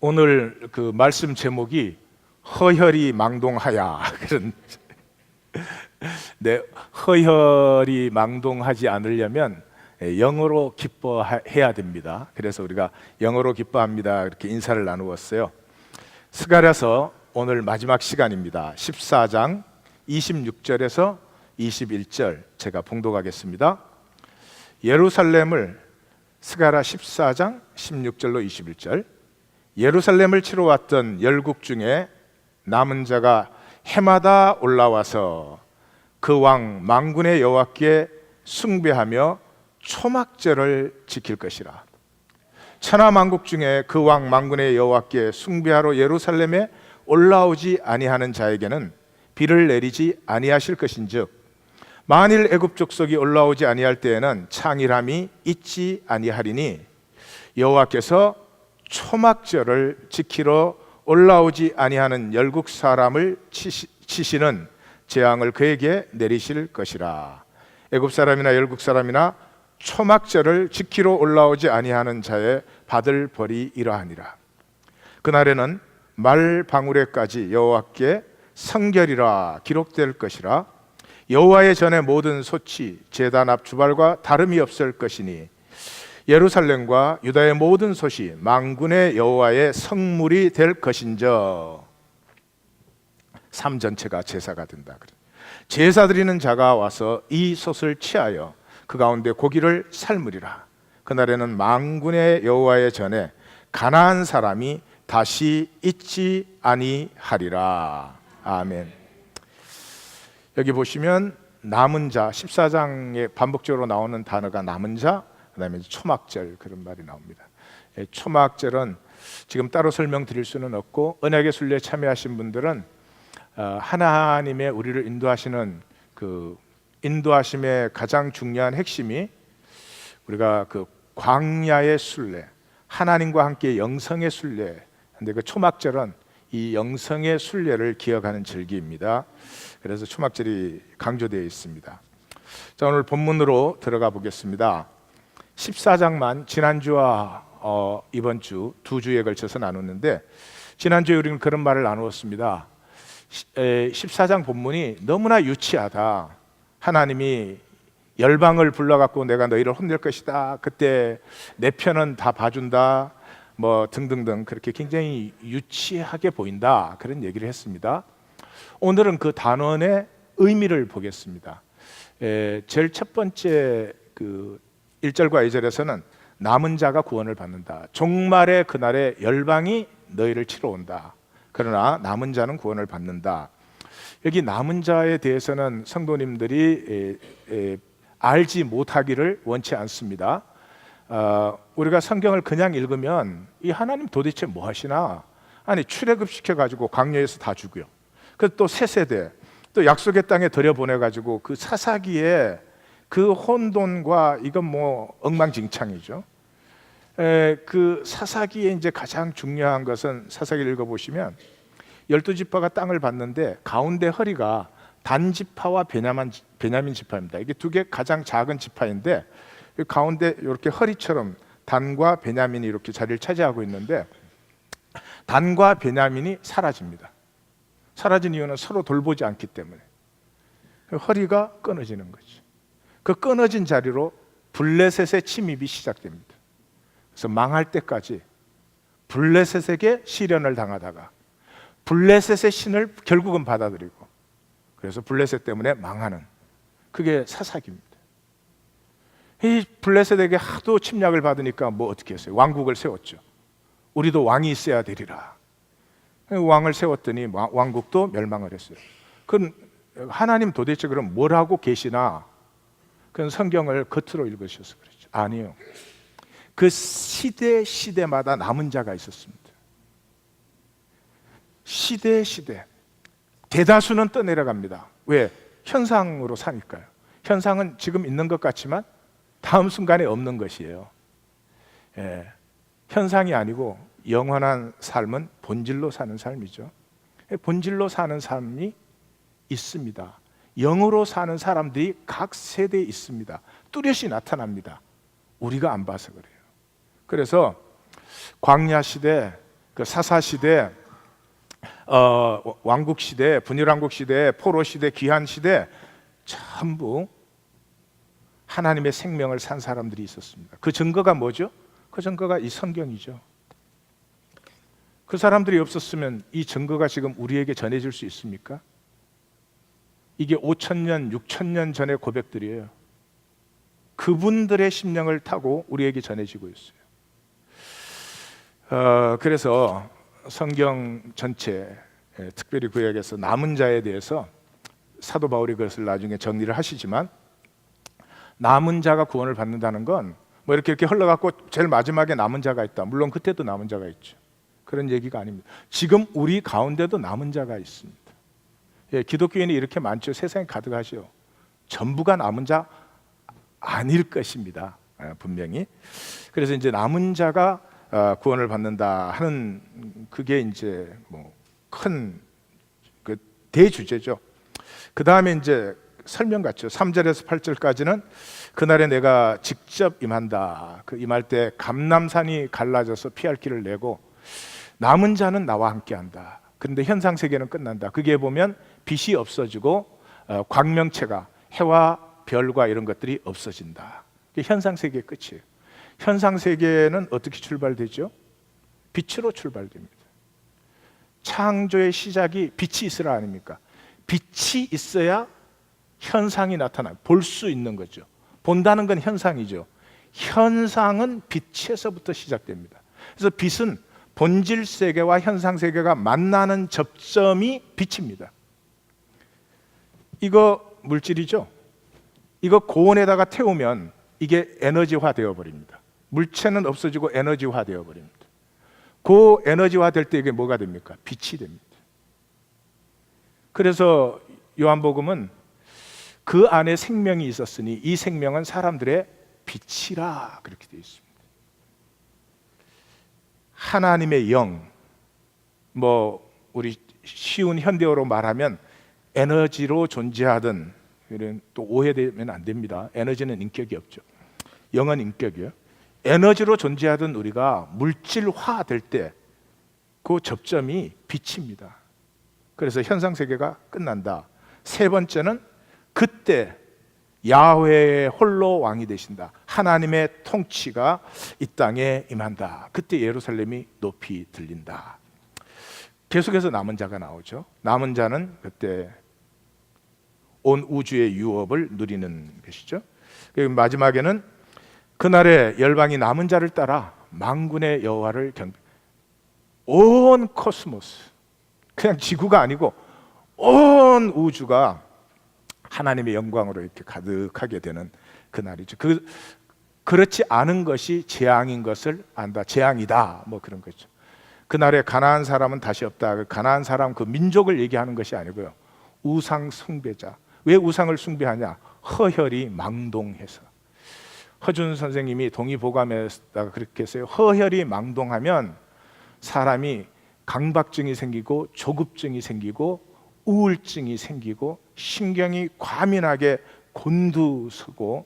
오늘 그 말씀 제목이 허혈이 망동하야 그런 네, 허혈이 망동하지 않으려면 영어로 기뻐해야 됩니다. 그래서 우리가 영어로 기뻐합니다 이렇게 인사를 나누었어요. 스가랴서 오늘 마지막 시간입니다. 14장 26절에서 21절 제가 봉독하겠습니다. 예루살렘을 스가랴 14장 16절로 21절 예루살렘을 치러 왔던 열국 중에 남은 자가 해마다 올라와서 그 왕 만군의 여호와께 숭배하며 초막절을 지킬 것이라. 천하 만국 중에 그 왕 만군의 여호와께 숭배하러 예루살렘에 올라오지 아니하는 자에게는 비를 내리지 아니하실 것인즉 만일 애굽 족속이 올라오지 아니할 때에는 창일함이 있지 아니하리니 여호와께서 초막절을 지키러 올라오지 아니하는 열국 사람을 치시는 재앙을 그에게 내리실 것이라. 애굽 사람이나 열국 사람이나 초막절을 지키러 올라오지 아니하는 자의 받을 벌이 이러하니라. 그날에는 말 방울에까지 여호와께 성결이라 기록될 것이라. 여호와의 전에 모든 소치 제단 앞 주발과 다름이 없을 것이니 예루살렘과 유다의 모든 솥이 만군의 여호와의 성물이 될 것인저 삶 전체가 제사가 된다. 제사 드리는 자가 와서 이 솥을 취하여 그 가운데 고기를 삶으리라. 그날에는 만군의 여호와의 전에 가나안 사람이 다시 있지 아니하리라. 아멘. 여기 보시면 남은 자 14장에 반복적으로 나오는 단어가 남은 자, 그 다음에 초막절 그런 말이 나옵니다. 초막절은 지금 따로 설명드릴 수는 없고 언약의 순례에 참여하신 분들은 하나님의 우리를 인도하시는 그 인도하심의 가장 중요한 핵심이 우리가 그 광야의 순례, 하나님과 함께 영성의 순례. 근데 그 초막절은 이 영성의 순례를 기억하는 절기입니다. 그래서 초막절이 강조되어 있습니다. 자, 오늘 본문으로 들어가 보겠습니다. 14장만 지난주와 이번 주 두 주에 걸쳐서 나눴는데 지난주에 우리는 그런 말을 나누었습니다. 14장 본문이 너무나 유치하다. 하나님이 열방을 불러갖고 내가 너희를 혼낼 것이다. 그때 내 편은 다 봐준다. 뭐 등등등 그렇게 굉장히 유치하게 보인다. 그런 얘기를 했습니다. 오늘은 그 단원의 의미를 보겠습니다. 제일 첫 번째 그 1절과 2절에서는 남은 자가 구원을 받는다. 종말의 그날에 열방이 너희를 치러 온다. 그러나 남은 자는 구원을 받는다. 여기 남은 자에 대해서는 성도님들이 알지 못하기를 원치 않습니다. 우리가 성경을 그냥 읽으면 이 하나님 도대체 뭐 하시나? 아니 출애굽시켜가지고 광야에서 다 죽여. 그 또 새 세대 또 약속의 땅에 들여보내가지고 그 사사기에 그 혼돈과 이건 뭐 엉망진창이죠. 그 사사기에 이제 가장 중요한 것은 사사기를 읽어보시면 12지파가 땅을 받는데 가운데 허리가 단 지파와 베냐민 지파입니다. 이게 두 개 가장 작은 지파인데 가운데 이렇게 허리처럼 단과 베냐민이 이렇게 자리를 차지하고 있는데 단과 베냐민이 사라집니다. 사라진 이유는 서로 돌보지 않기 때문에 허리가 끊어지는 거죠. 그 끊어진 자리로 블레셋의 침입이 시작됩니다. 그래서 망할 때까지 블레셋에게 시련을 당하다가 블레셋의 신을 결국은 받아들이고 그래서 블레셋 때문에 망하는 그게 사사기입니다. 이 블레셋에게 하도 침략을 받으니까 뭐 어떻게 했어요? 왕국을 세웠죠. 우리도 왕이 있어야 되리라. 왕을 세웠더니 왕국도 멸망을 했어요. 그럼 하나님 도대체 그럼 뭘 하고 계시나? 그건 성경을 겉으로 읽으셔서 그렇죠. 아니요. 그 시대마다 남은 자가 있었습니다. 시대 대다수는 떠내려갑니다. 왜? 현상으로 사니까요. 현상은 지금 있는 것 같지만 다음 순간에 없는 것이에요. 현상이 아니고 영원한 삶은 본질로 사는 삶이죠. 본질로 사는 삶이 있습니다. 영으로 사는 사람들이 각 세대에 있습니다. 뚜렷이 나타납니다. 우리가 안 봐서 그래요. 그래서 광야 시대 그 사사 시대, 왕국 시대, 분열왕국 시대, 포로 시대, 귀한 시대 전부 하나님의 생명을 산 사람들이 있었습니다. 그 증거가 뭐죠? 그 증거가 이 성경이죠. 그 사람들이 없었으면 이 증거가 지금 우리에게 전해질 수 있습니까? 이게 5,000년, 6,000년 전의 고백들이에요. 그분들의 심령을 타고 우리에게 전해지고 있어요. 그래서 성경 전체, 특별히 구약에서 남은 자에 대해서 사도 바울이 그것을 나중에 정리를 하시지만, 남은 자가 구원을 받는다는 건 뭐 이렇게 흘러갖고 제일 마지막에 남은 자가 있다. 물론 그때도 남은 자가 있죠. 그런 얘기가 아닙니다. 지금 우리 가운데도 남은 자가 있습니다. 예, 기독교인이 이렇게 많죠. 세상에 가득하죠. 전부가 남은 자 아닐 것입니다. 분명히. 그래서 이제 남은 자가 구원을 받는다 하는 그게 이제 뭐 큰 그 대주제죠. 그 다음에 이제 설명 같죠. 3절에서 8절까지는 그날에 내가 직접 임한다. 그 임할 때 감람산이 갈라져서 피할 길을 내고 남은 자는 나와 함께한다. 그런데 현상 세계는 끝난다. 그게 보면 빛이 없어지고 광명체가 해와 별과 이런 것들이 없어진다. 그게 현상 세계의 끝이에요. 현상 세계는 어떻게 출발되죠? 빛으로 출발됩니다. 창조의 시작이 빛이 있으라 아닙니까? 빛이 있어야 현상이 나타나요. 볼 수 있는 거죠. 본다는 건 현상이죠. 현상은 빛에서부터 시작됩니다. 그래서 빛은 본질 세계와 현상 세계가 만나는 접점이 빛입니다. 이거 물질이죠. 이거 고온에다가 태우면 이게 에너지화 되어 버립니다. 물체는 없어지고 에너지화 되어 버립니다. 그 에너지화 될 때 이게 뭐가 됩니까? 빛이 됩니다. 그래서 요한복음은 그 안에 생명이 있었으니 이 생명은 사람들의 빛이라 그렇게 되어 있습니다. 하나님의 영, 뭐 우리 쉬운 현대어로 말하면 에너지로 존재하던, 이런 또 오해되면 안 됩니다. 에너지는 인격이 없죠. 영은 인격이에요. 에너지로 존재하던 우리가 물질화 될 때 그 접점이 빛입니다. 그래서 현상 세계가 끝난다. 세 번째는 그때 야훼의 홀로 왕이 되신다. 하나님의 통치가 이 땅에 임한다. 그때 예루살렘이 높이 들린다. 계속해서 남은 자가 나오죠. 남은 자는 그때 온 우주의 유업을 누리는 것이죠. 그리고 마지막에는 그날에 열방이 남은 자를 따라 만군의 여호와를 온 코스모스, 그냥 지구가 아니고 온 우주가 하나님의 영광으로 이렇게 가득하게 되는 그날이죠. 그렇지 않은 것이 재앙인 것을 안다. 재앙이다. 뭐 그런 거죠. 그날에 가나안 사람은 다시 없다. 가나안 사람 그 민족을 얘기하는 것이 아니고요. 우상 숭배자. 왜 우상을 숭배하냐? 허혈이 망동해서. 허준 선생님이 동의보감에다가 그렇게 했어요. 허혈이 망동하면 사람이 강박증이 생기고 조급증이 생기고 우울증이 생기고 신경이 과민하게 곤두서고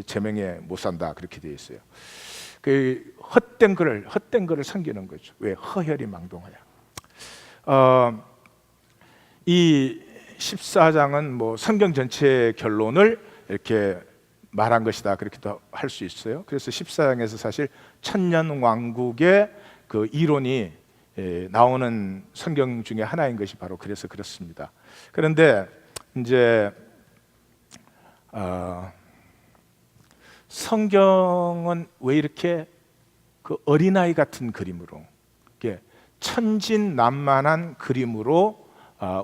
제명에 못 산다 그렇게 되어 있어요. 그 헛된 글을 섬기는 거죠. 왜? 허혈이 망동하냐. 이 14장은 뭐 성경 전체의 결론을 이렇게 말한 것이다 그렇게도 할 수 있어요. 그래서 14장에서 사실 천년 왕국의 그 이론이 나오는 성경 중에 하나인 것이 바로 그래서 그렇습니다. 그런데 이제 성경은 왜 이렇게 그 어린아이 같은 그림으로, 이렇게 천진난만한 그림으로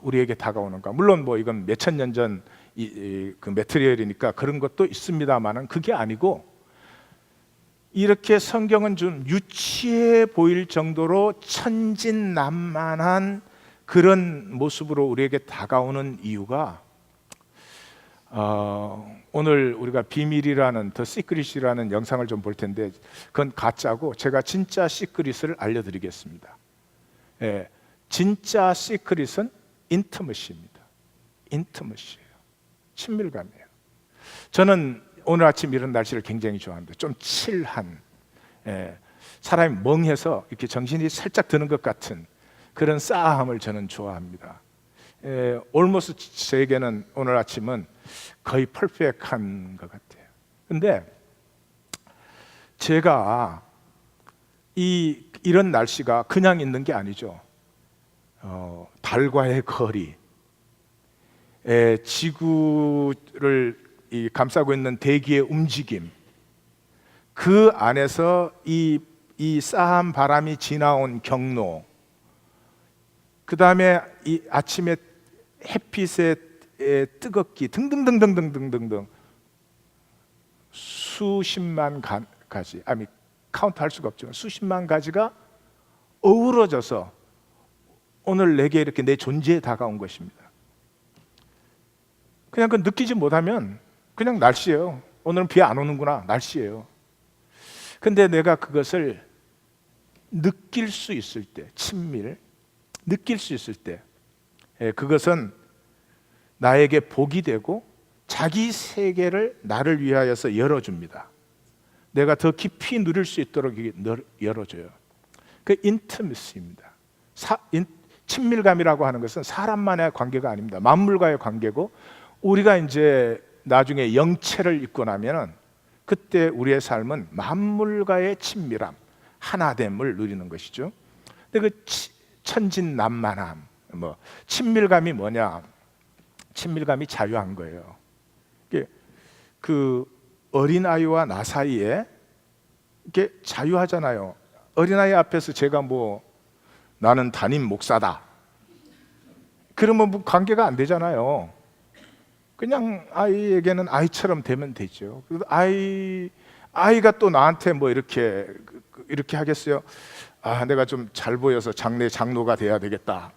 우리에게 다가오는가? 물론 뭐 이건 몇천 년 전 그 매트리얼이니까 그런 것도 있습니다만은 그게 아니고, 이렇게 성경은 좀 유치해 보일 정도로 천진난만한 그런 모습으로 우리에게 다가오는 이유가, 오늘 우리가 비밀이라는 더 시크릿이라는 영상을 좀 볼 텐데 그건 가짜고 제가 진짜 시크릿을 알려드리겠습니다. 예, 진짜 시크릿은 인티머시입니다. 인티머시예요. 친밀감이에요. 저는 오늘 아침 이런 날씨를 굉장히 좋아합니다. 좀 칠한, 사람이 멍해서 이렇게 정신이 살짝 드는 것 같은 그런 싸함을 저는 좋아합니다. 올모스 저에게는 오늘 아침은 거의 퍼펙트한 것 같아요. 근데 제가 이런 날씨가 그냥 있는 게 아니죠. 달과의 거리, 지구를 감싸고 있는 대기의 움직임, 그 안에서 이 싸한 바람이 지나온 경로, 그 다음에 이 아침에 햇빛의 뜨겁기 등등등등등등등 수십만 가지, 아니 카운트할 수가 없지만 수십만 가지가 어우러져서 오늘 내게 이렇게 내 존재에 다가온 것입니다. 그냥 그 느끼지 못하면 그냥 날씨예요. 오늘은 비 안 오는구나, 날씨예요. 근데 내가 그것을 느낄 수 있을 때, 느낄 수 있을 때, 그것은 나에게 복이 되고 자기 세계를 나를 위하여서 열어줍니다. 내가 더 깊이 누릴 수 있도록 열어줘요. 그 인티머시입니다. 친밀감이라고 하는 것은 사람만의 관계가 아닙니다. 만물과의 관계고, 우리가 이제 나중에 영체를 입고 나면은 그때 우리의 삶은 만물과의 친밀함, 하나됨을 누리는 것이죠. 근데 그 천진난만함, 친밀감이 뭐냐? 친밀감이 자유한 거예요. 그 어린아이와 나 사이에 이렇게 자유하잖아요. 어린아이 앞에서 제가 나는 담임 목사다, 그러면 관계가 안 되잖아요. 그냥 아이에게는 아이처럼 되면 되죠. 그래서 아이가 또 나한테 이렇게 하겠어요? 내가 좀 잘 보여서 장로가 돼야 되겠다.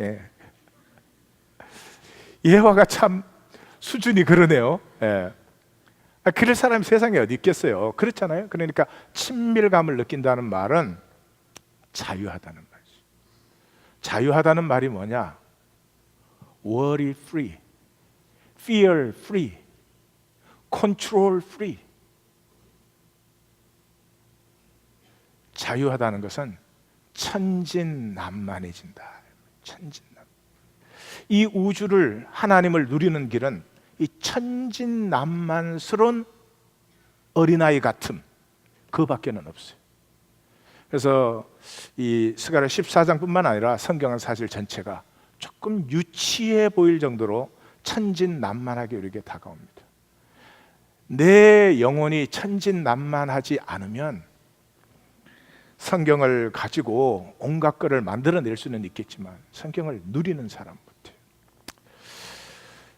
예. 예화가 참 수준이 그러네요. 예. 그럴 사람이 세상에 어디 있겠어요? 그렇잖아요. 그러니까 친밀감을 느낀다는 말은 자유하다는 말이죠. 자유하다는 말이 뭐냐? worry free, fear free, control free. 자유하다는 것은 천진난만해진다. 천진난만. 이 우주를, 하나님을 누리는 길은 이 천진난만스러운 어린아이 같음, 그밖에는 없어요. 그래서 이 스가랴 14장뿐만 아니라 성경은 사실 전체가 조금 유치해 보일 정도로 천진난만하게 우리에게 다가옵니다. 내 영혼이 천진난만하지 않으면 성경을 가지고 온갖 것을 만들어낼 수는 있겠지만 성경을 누리는 사람 못해요.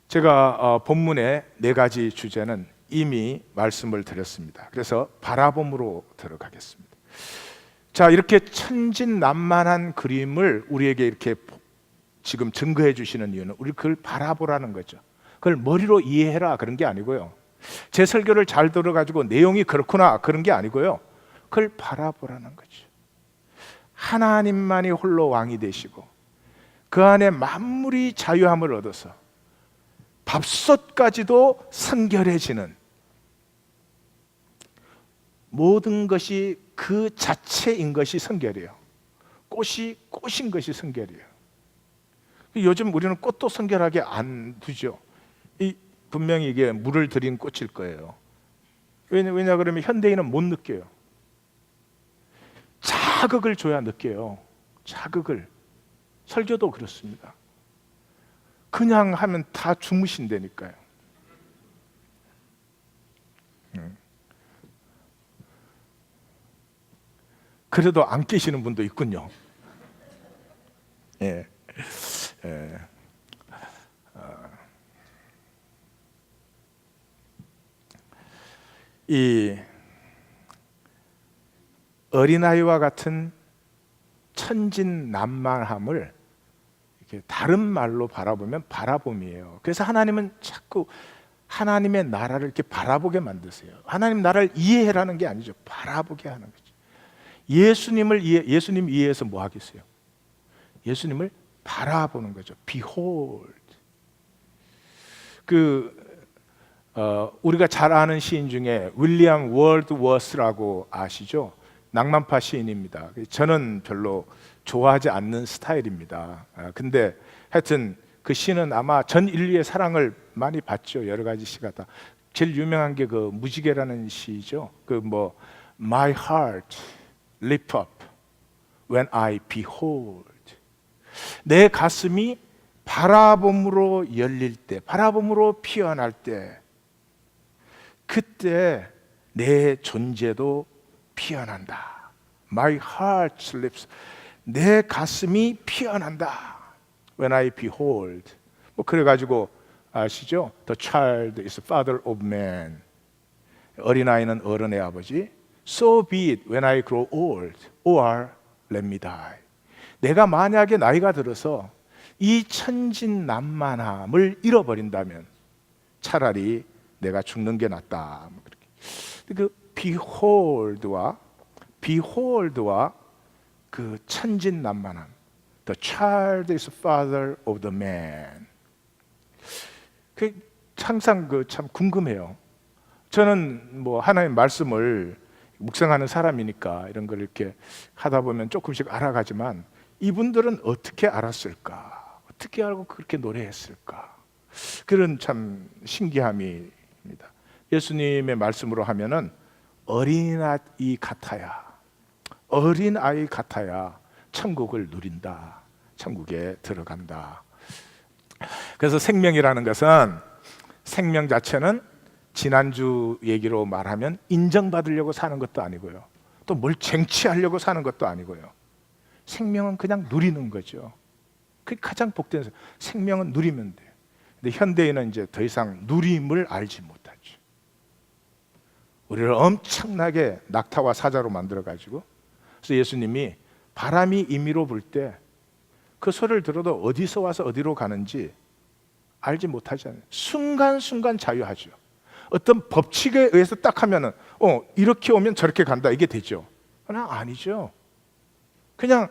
제가 본문의 4가지 주제는 이미 말씀을 드렸습니다. 그래서 바라봄으로 들어가겠습니다. 자, 이렇게 천진난만한 그림을 우리에게 이렇게 지금 증거해 주시는 이유는 우리 그걸 바라보라는 거죠. 그걸 머리로 이해해라 그런 게 아니고요. 제 설교를 잘 들어가지고 내용이 그렇구나 그런 게 아니고요. 그걸 바라보라는 거죠. 하나님만이 홀로 왕이 되시고 그 안에 만물이 자유함을 얻어서 밥솥까지도 성결해지는, 모든 것이 그 자체인 것이 성결이에요. 꽃인 것이 성결이에요. 요즘 우리는 꽃도 성결하게 안 두죠. 분명히 이게 물을 들인 꽃일 거예요. 왜냐 그러면 현대인은 못 느껴요. 자극을 줘야 느껴요. 자극을. 설교도 그렇습니다. 그냥 하면 다 주무신다니까요. 그래도 안 깨시는 분도 있군요. 예. 이 어린아이와 같은 천진난만함을 이렇게 다른 말로 바라보면 바라봄이에요. 그래서 하나님은 자꾸 하나님의 나라를 이렇게 바라보게 만드세요. 하나님 나라를 이해하라는 게 아니죠. 바라보게 하는 거죠. 예수님 이해해서 뭐 하겠어요? 예수님을 바라보는 거죠. Behold. 우리가 잘 아는 시인 중에 윌리엄 월드워스라고 아시죠? 낭만파 시인입니다. 저는 별로 좋아하지 않는 스타일입니다. 근데 하여튼 그 시는 아마 전 인류의 사랑을 많이 받죠. 여러 가지 시가 다. 제일 유명한 게 그 무지개라는 시죠. 그 뭐 My heart lift up when I behold. 내 가슴이 바라봄으로 열릴 때, 바라봄으로 피어날 때, 그때 내 존재도 피어난다. My heart lips. 내 가슴이 피어난다. When I behold. 뭐 그래가지고 아시죠? The child is the father of man. 어린아이는 어른의 아버지. So be it when I grow old, or let me die. 내가 만약에 나이가 들어서 이 천진난만함을 잃어버린다면 차라리 내가 죽는 게 낫다. 그 behold와 그 천진난만함. The child is father of the man. 그 항상 그 참 궁금해요. 저는 뭐 하나님 말씀을 묵상하는 사람이니까 이런 걸 이렇게 하다 보면 조금씩 알아가지만 이분들은 어떻게 알았을까? 어떻게 알고 그렇게 노래했을까? 그런 참 신기함입니다. 예수님의 말씀으로 하면은 어린아이 같아야 천국을 누린다. 천국에 들어간다. 그래서 생명이라는 것은 생명 자체는 지난주 얘기로 말하면 인정받으려고 사는 것도 아니고요. 또 뭘 쟁취하려고 사는 것도 아니고요. 생명은 그냥 누리는 거죠. 그게 가장 복된 생명은 누리면 돼요. 근데 현대인은 이제 더 이상 누림을 알지 못하죠. 우리를 엄청나게 낙타와 사자로 만들어가지고, 그래서 예수님이 바람이 임의로 불 때 그 소리를 들어도 어디서 와서 어디로 가는지 알지 못하잖아요. 순간순간 자유하죠. 어떤 법칙에 의해서 딱 하면은 이렇게 오면 저렇게 간다 이게 되죠. 그러나 아니죠. 그냥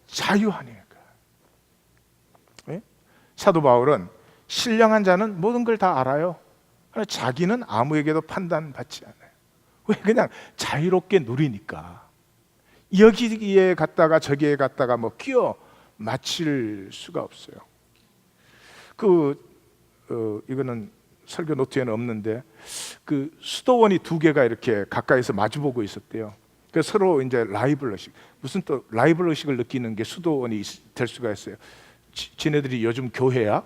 자유하니까. 네? 사도 바울은 신령한 자는 모든 걸 다 알아요. 그러나 자기는 아무에게도 판단받지 않아요. 왜? 그냥 자유롭게 누리니까. 여기에 갔다가 저기에 갔다가 뭐 끼어 맞힐 수가 없어요. 이거는 설교 노트에는 없는데 그 수도원이 두 개가 이렇게 가까이서 마주보고 있었대요. 그래서 서로 이제 라이벌 의식, 무슨 또 라이벌 의식을 느끼는 게 수도원이 될 수가 있어요. 지네들이 요즘 교회야?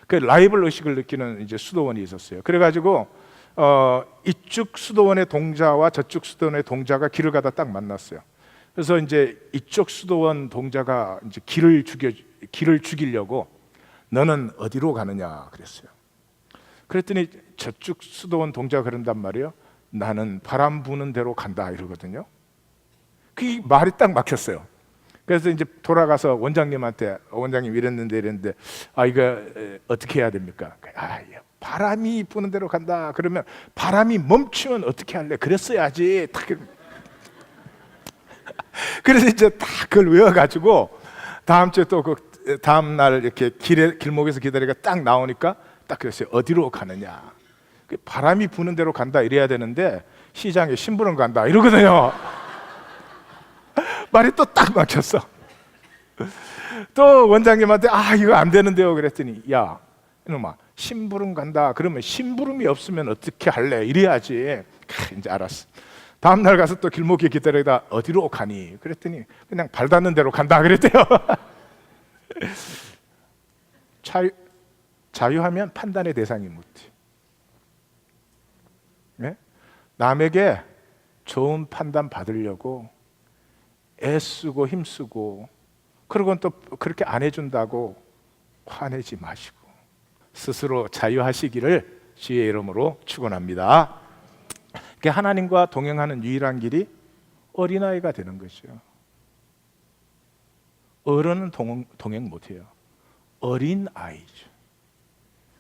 그 라이벌 의식을 느끼는 이제 수도원이 있었어요. 그래가지고 이쪽 수도원의 동자와 저쪽 수도원의 동자가 길을 가다 딱 만났어요. 그래서 이제 이쪽 수도원 동자가 이제 길을 죽이려고 너는 어디로 가느냐 그랬어요. 그랬더니 저쪽 수도원 동자가 그런단 말이에요. 나는 바람 부는 대로 간다 이러거든요. 그 말이 딱 막혔어요. 그래서 이제 돌아가서 원장님한테 원장님 이랬는데 이거 어떻게 해야 됩니까? 바람이 부는 대로 간다. 그러면 바람이 멈추면 어떻게 할래? 그랬어야지. 그래서 이제 다 그걸 외워가지고 다음 주에 또 그 다음 날 이렇게 길목에서 기다리가 딱 나오니까 딱 그랬어요. 어디로 가느냐? 바람이 부는 대로 간다 이래야 되는데 시장에 심부름 간다 이러거든요. 말이 또 딱 막혔어. 또 원장님한테 이거 안 되는데요 그랬더니 야 이놈아 심부름 간다 그러면 심부름이 없으면 어떻게 할래? 이래야지. 이제 알았어. 다음 날 가서 또 길목에 기다리다 어디로 가니? 그랬더니 그냥 발 닿는 대로 간다 그랬대요. 자유하면 판단의 대상이 못 돼. 네? 남에게 좋은 판단 받으려고 애쓰고 힘쓰고 그러고는 또 그렇게 안 해준다고 화내지 마시고 스스로 자유하시기를 주의 이름으로 축원합니다. 하나님과 동행하는 유일한 길이 어린아이가 되는 거죠. 어른은 동행 못해요. 어린아이죠.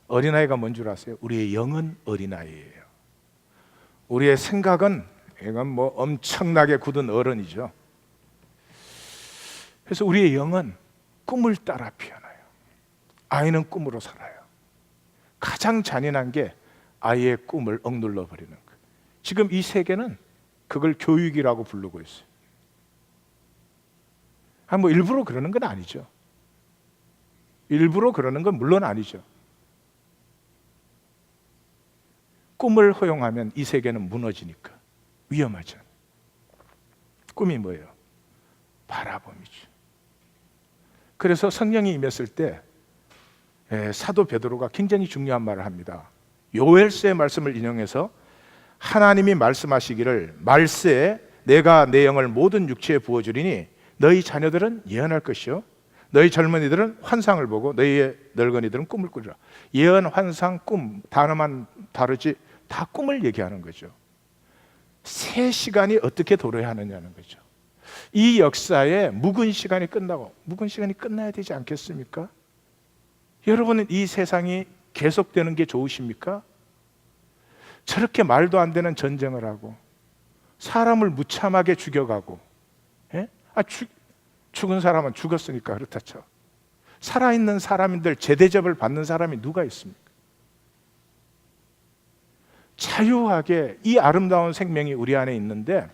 어린아이가 뭔 줄 아세요? 우리의 영은 어린아이예요. 우리의 생각은 이건 뭐 엄청나게 굳은 어른이죠. 그래서 우리의 영은 꿈을 따라 피어나요. 아이는 꿈으로 살아요. 가장 잔인한 게 아이의 꿈을 억눌러 버리는 거예요. 지금 이 세계는 그걸 교육이라고 부르고 있어요. 뭐 일부러 그러는 건 아니죠. 일부러 그러는 건 물론 아니죠. 꿈을 허용하면 이 세계는 무너지니까 위험하죠. 꿈이 뭐예요? 바라봄이죠. 그래서 성령이 임했을 때 사도 베드로가 굉장히 중요한 말을 합니다. 요엘서의 말씀을 인용해서 하나님이 말씀하시기를 말세에 내가 내 영을 모든 육체에 부어주리니 너희 자녀들은 예언할 것이요 너희 젊은이들은 환상을 보고 너희의 늙은이들은 꿈을 꾸리라. 예언, 환상, 꿈 단어만 다르지 다 꿈을 얘기하는 거죠. 새 시간이 어떻게 도래해야 하느냐는 거죠. 이 역사에 묵은 시간이 끝나고 묵은 시간이 끝나야 되지 않겠습니까? 여러분은 이 세상이 계속되는 게 좋으십니까? 저렇게 말도 안 되는 전쟁을 하고 사람을 무참하게 죽여가고 죽은 사람은 죽었으니까 그렇다 쳐. 살아있는 사람인들 제대접을 받는 사람이 누가 있습니까? 자유하게 이 아름다운 생명이 우리 안에 있는데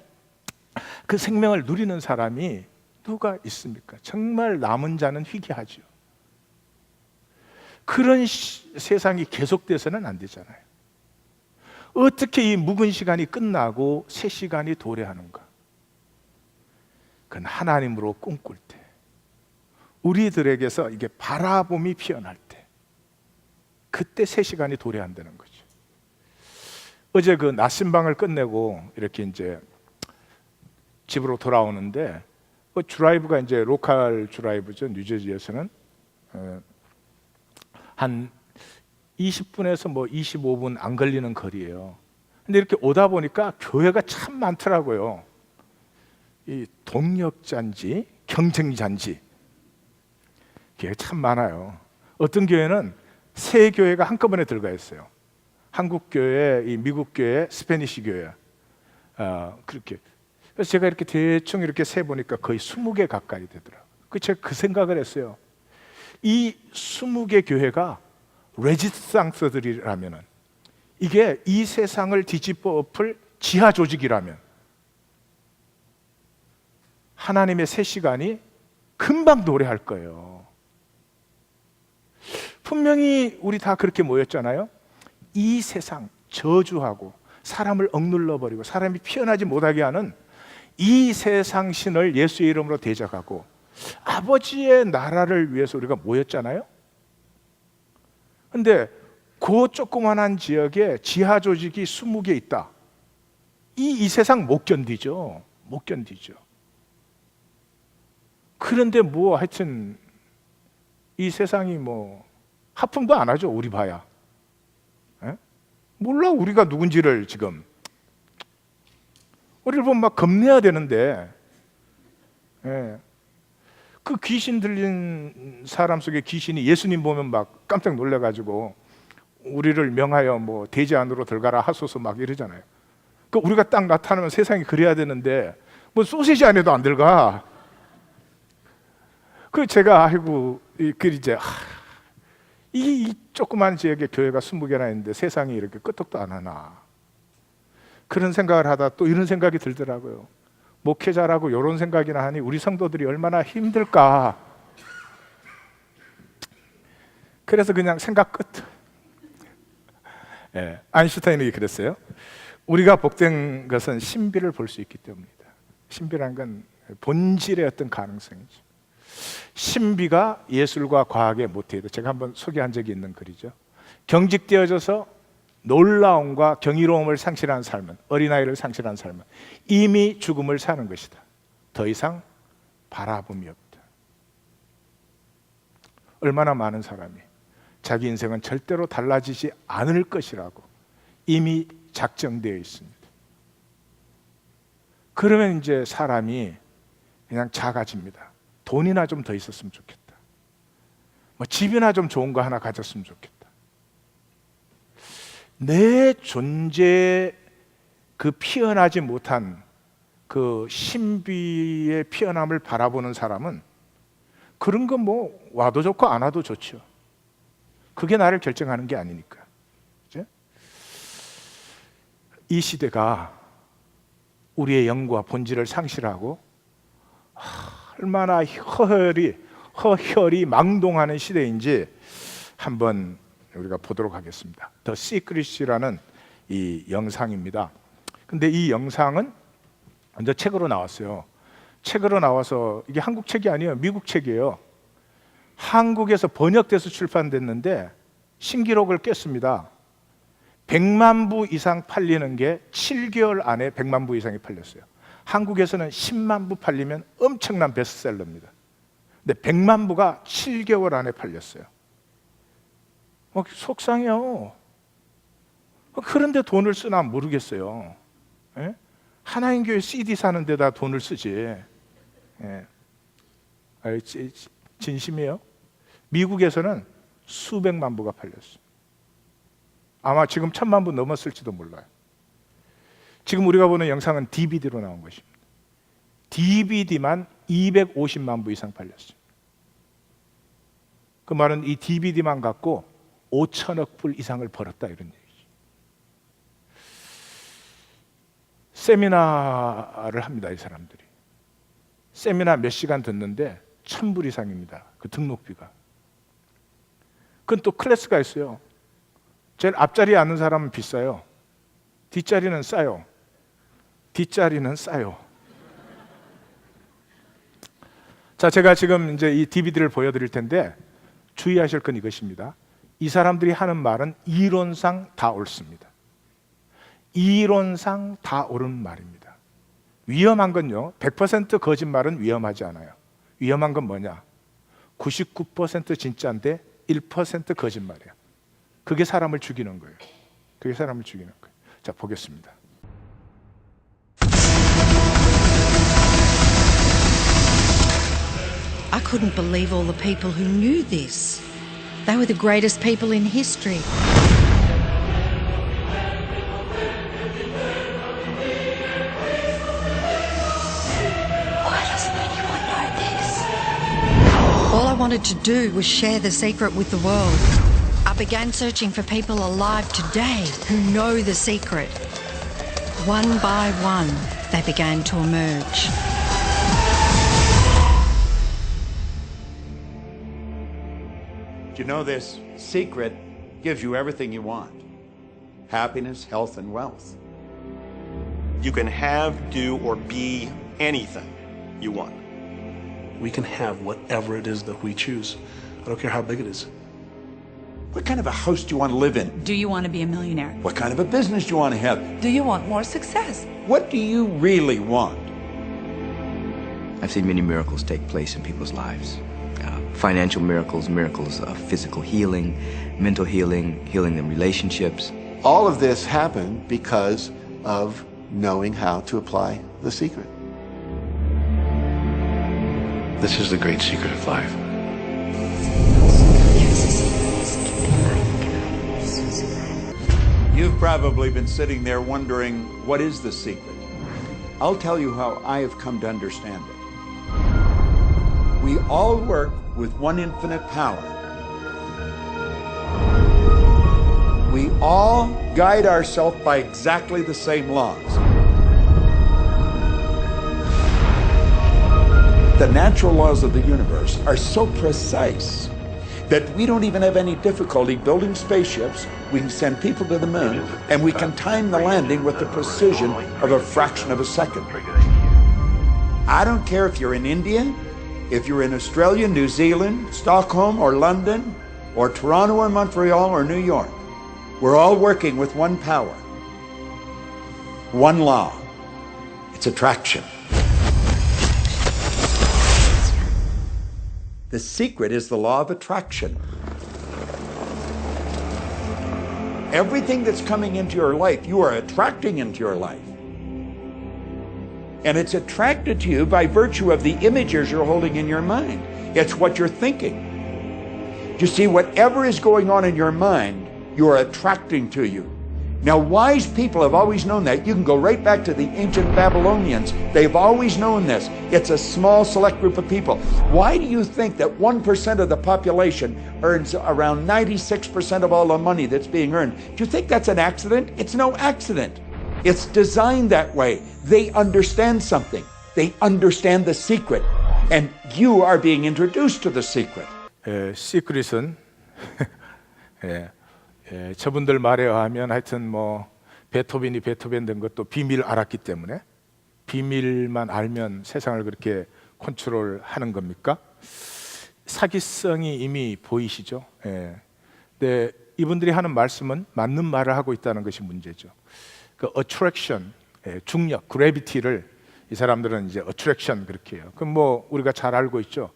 그 생명을 누리는 사람이 누가 있습니까? 정말 남은 자는 희귀하죠. 그런 세상이 계속돼서는 안 되잖아요. 어떻게 이 묵은 시간이 끝나고 새 시간이 도래하는가? 그건 하나님으로 꿈꿀 때, 우리들에게서 이게 바라봄이 피어날 때, 그때 새 시간이 도래한다는 거죠. 어제 그 낮 신방을 끝내고 이렇게 이제 집으로 돌아오는데 그 드라이브가 이제 로컬 드라이브죠. 뉴저지에서는 한 20분에서 뭐 25분 안 걸리는 거리예요. 근데 이렇게 오다 보니까 교회가 참 많더라고요. 이 동력잔지, 경쟁잔지 교회가 참 많아요. 어떤 교회는 세 교회가 한꺼번에 들어가 있어요. 한국 교회, 이 미국 교회, 스페니시 교회. 그렇게. 그래서 제가 이렇게 대충 이렇게 세 보니까 거의 20개 가까이 되더라고요. 제가 그 생각을 했어요. 이 20개 교회가 레지스탕스들이라면은, 이게 이 세상을 뒤집어 엎을 지하 조직이라면 하나님의 새 시간이 금방 도래할 거예요. 분명히 우리 다 그렇게 모였잖아요. 이 세상 저주하고 사람을 억눌러 버리고 사람이 피어나지 못하게 하는 이 세상 신을 예수의 이름으로 대적하고 아버지의 나라를 위해서 우리가 모였잖아요. 근데 그 조그만한 지역에 지하 조직이 20개 있다. 이 세상 못 견디죠. 못 견디죠. 그런데 뭐 하여튼 이 세상이 뭐 하품도 안 하죠. 우리 봐야. 몰라 우리가 누군지를. 지금 우리를 보면 막 겁내야 되는데, 그 귀신 들린 사람 속에 귀신이 예수님 보면 막 깜짝 놀래가지고 우리를 명하여 뭐 대지 안으로 들어가라 하소서 막 이러잖아요. 그 우리가 딱 나타나면 세상이 그래야 되는데 뭐 소시지 안에도 안 들어가. 그 제가 아이고 이제 이 조그만 지역에 교회가 20개나 있는데 세상이 이렇게 끄떡도 안 하나, 그런 생각을 하다 또 이런 생각이 들더라고요. 목회자라고 이런 생각이나 하니 우리 성도들이 얼마나 힘들까. 그래서 그냥 생각 끝. 아인슈타인이 그랬어요. 우리가 복된 것은 신비를 볼 수 있기 때문이다. 신비란 건 본질의 어떤 가능성이죠. 신비가 예술과 과학의 모태이다. 제가 한번 소개한 적이 있는 글이죠. 경직되어져서 놀라움과 경이로움을 상실한 삶은, 어린아이를 상실한 삶은 이미 죽음을 사는 것이다. 더 이상 바라봄이 없다. 얼마나 많은 사람이 자기 인생은 절대로 달라지지 않을 것이라고 이미 작정되어 있습니다. 그러면 이제 사람이 그냥 작아집니다. 돈이나 좀 더 있었으면 좋겠다. 뭐 집이나 좀 좋은 거 하나 가졌으면 좋겠다. 내 존재에 그 피어나지 못한 그 신비의 피어남을 바라보는 사람은 그런 거 뭐 와도 좋고 안 와도 좋죠. 그게 나를 결정하는 게 아니니까. 이 시대가 우리의 영과 본질을 상실하고 얼마나 허혈이 망동하는 시대인지 한번 우리가 보도록 하겠습니다. 더 시크릿이라는 이 영상입니다. 근데 이 영상은 먼저 책으로 나왔어요. 책으로 나와서 이게 한국 책이 아니에요. 미국 책이에요. 한국에서 번역돼서 출판됐는데 신기록을 깼습니다. 100만 부 이상 팔리는 게 7개월 안에 100만 부 이상이 팔렸어요. 한국에서는 10만 부 팔리면 엄청난 베스트셀러입니다. 근데 100만 부가 7개월 안에 팔렸어요. 속상해요. 그런데 돈을 쓰나 모르겠어요. 예? 하나인 교회 CD 사는 데다 돈을 쓰지. 예. 진심이에요. 미국에서는 수백만 부가 팔렸어요. 아마 지금 1000만 부 넘었을지도 몰라요. 지금 우리가 보는 영상은 DVD로 나온 것입니다. DVD만 250만 부 이상 팔렸어요. 그 말은 이 DVD만 갖고 5천억 불 이상을 벌었다 이런 얘기죠. 세미나를 합니다, 이 사람들이. 세미나 몇 시간 듣는데 1000불 이상입니다. 그 등록비가. 그건 또 클래스가 있어요. 제일 앞자리에 앉는 사람은 비싸요. 뒷자리는 싸요. 뒷자리는 싸요. 자, 제가 지금 이제 이 DVD를 보여드릴 텐데 주의하실 건 이것입니다. 이 사람들이 하는 말은 이론상 다 옳습니다. 이론상 다 옳은 말입니다. 위험한 건요, 100% 거짓말은 위험하지 않아요. 위험한 건 뭐냐? 99% 진짜인데 1% 거짓말이에요. 그게 사람을 죽이는 거예요. 그게 사람을 죽이는 거예요. 자, 보겠습니다. I couldn't believe all the people who knew this. They were the greatest people in history. Why doesn't anyone know this? All I wanted to do was share the secret with the world. I began searching for people alive today who know the secret. One by one, they began to emerge. You know, this secret gives you everything you want: happiness, health, and wealth. You can have, do, or be anything you want. We can have whatever it is that we choose. I don't care how big it is. What kind of a house do you want to live in? Do you want to be a millionaire? What kind of a business do you want to have? Do you want more success? What do you really want? I've seen many miracles take place in people's lives. Financial miracles, miracles of physical healing, mental healing, healing in relationships. All of this happened because of knowing how to apply the secret. This is the great secret of life. You've probably been sitting there wondering, what is the secret? I'll tell you how I have come to understand it. We all work with one infinite power. We all guide ourselves by exactly the same laws. The natural laws of the universe are so precise that we don't even have any difficulty building spaceships. We can send people to the moon, and we can time the landing with the precision of a fraction of a second. I don't care if you're in India, if you're in Australia, New Zealand, Stockholm, or London, or Toronto, or Montreal, or New York. We're all working with one power, one law. It's attraction. The secret is the law of attraction. Everything that's coming into your life, you are attracting into your life. And it's attracted to you by virtue of the images you're holding in your mind. It's what you're thinking. You see, whatever is going on in your mind, you are attracting to you. Now, wise people have always known that. You can go right back to the ancient Babylonians. They've always known this. It's a small, select group of people. Why do you think that 1% of the population earns around 96% of all the money that's being earned? Do you think that's an accident? It's no accident. It's designed that way. They understand something. They understand the secret. And you are being introduced to the secret. 시크릿은 저분들 말에 의하면 하여튼 뭐 베토벤이 베토벤 된 것도 비밀 알았기 때문에 비밀만 알면 세상을 그렇게 컨트롤하는 겁니까? 사기성이 이미 보이시죠? 근데 이분들이 하는 말씀은 맞는 말을 하고 있다는 것이 문제죠. 그 attraction, 중력, gravity를 이 사람들은 이제 attraction 그렇게 해요. 그럼 뭐 우리가 잘 알고 있죠.